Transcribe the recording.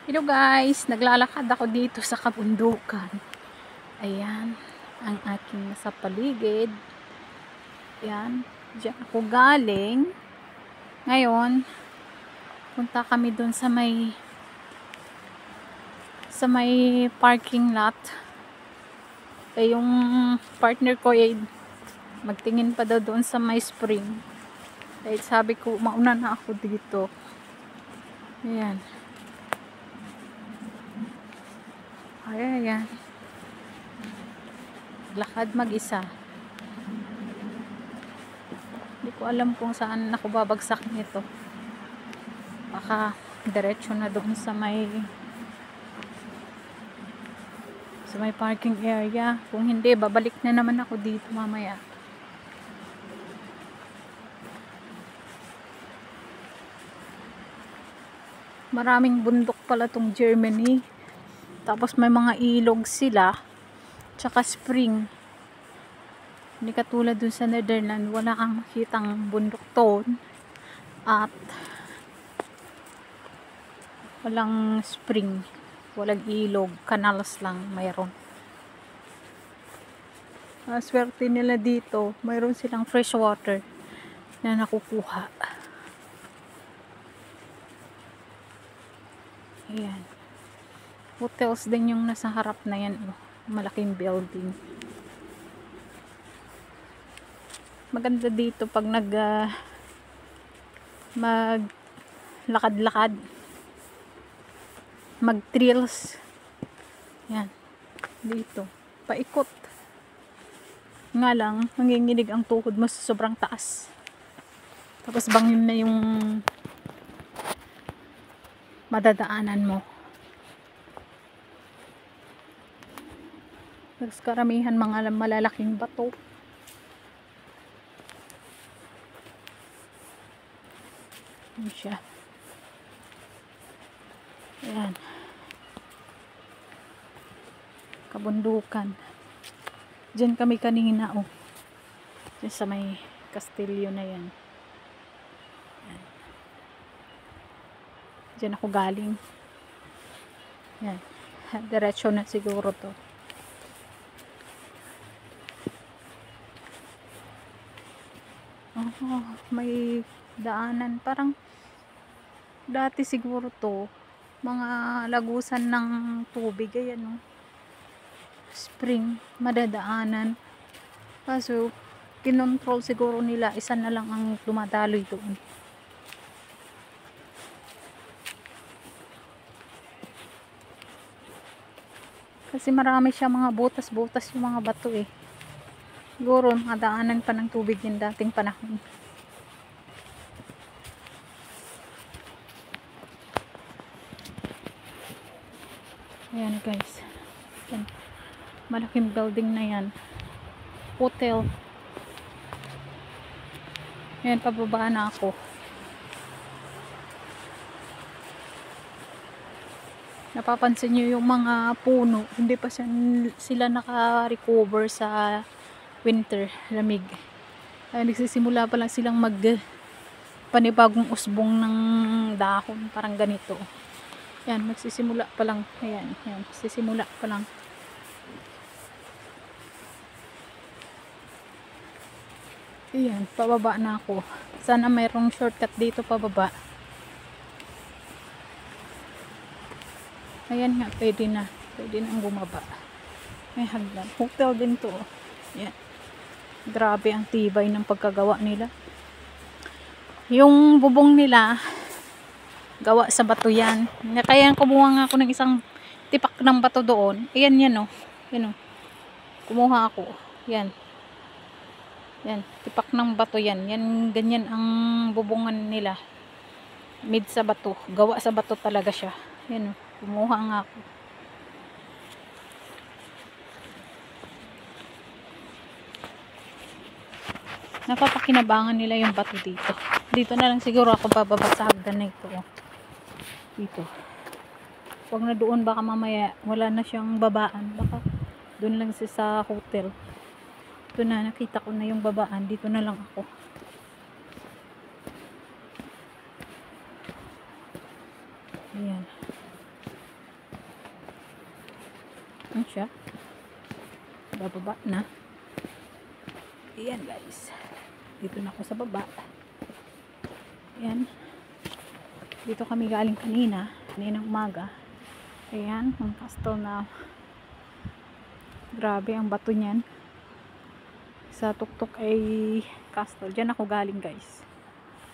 Hello guys, naglalakad ako dito sa kabundukan. Ayan, ang aking nasa paligid. Ayan, diyan ako galing. Ngayon, punta kami dun sa may parking lot. Yung partner ko magtingin pa daw doon sa may spring. Sabi ko, mauna na ako dito. Ayan. Ayan. Lakad mag-isa. Hindi ko alam kung saan ako babagsak nito. Baka diretso na doon sa may parking area. Kung hindi, babalik na naman ako dito mamaya. Maraming bundok pala tong Germany. Tapos may mga ilog sila. Tsaka spring. Hindi katulad dun sa Netherlands. Wala kang makitang bundok doon. At walang spring. Walang ilog. Canals lang mayroon. Swerte nila dito. Mayroon silang fresh water na nakukuha. Ayan. Hotels din yung nasa harap na yan. Malaking building. Maganda dito pag maglakad-lakad. Mag-trails. Yan. Dito. Paikot. Nga lang, nanginginig ang tuhod mo sa sobrang taas. Tapos bangin na yung madadaanan mo. Tapos karamihan mga malalaking bato. Yan siya. Ayan. Kabundukan. Diyan kami kanina, Diyan sa may kastilyo na yan. Ayan. Diyan ako galing. Ayan. Diretso na siguro to. May daanan. Parang dati siguro to mga lagusan ng tubig. Ayan, spring, madadaanan. Kaso kinontrol siguro nila, isa na lang ang dumadaloy doon. Kasi marami siya mga butas-butas yung mga bato Siguro mga daanan pa ng tubig yung dating panahon. Ayan guys. Ayan. Malaking building na yan. Hotel. Ayan, pababa na ako. Napapansin nyo yung mga puno. Hindi pa sila naka-recover sa winter, lamig. Ay, nagsisimula pa lang silang panibagong usbong ng dahon. Parang ganito. Yan, magsisimula pa lang. Ayan, magsisimula pa lang. Ayan, pababa na ako. Sana mayroong shortcut dito pababa. Ayan nga, pwede na ang bumaba. May hagdan. Hotel din to. Ayan. Grabe ang tibay ng pagkagawa nila. Yung bubong nila, gawa sa bato yan. Kaya kumuha nga ako ng isang tipak ng bato doon. Ayan yan Yan Kumuha ako. Yan. Yan. Tipak ng bato yan. Yan, ganyan ang bubungan nila. Mid sa bato. Gawa sa bato talaga siya. Yan Kumuha nga ako. Napapakinabangan nila yung bato dito. Dito na lang siguro ako bababa sa hagdan na ito. Dito. Huwag na doon, baka mamaya wala na siyang babaan. Baka doon lang sa hotel. Ito na, nakita ko na yung babaan. Dito na lang ako. Ayan. Ano siya? Bababa na. Ayan guys. Dito na ako sa baba. Ayan. Dito kami galing kaninang umaga. Ayan, ang castle na grabe ang bato niyan. Sa tuktok ay castle. Diyan ako galing guys.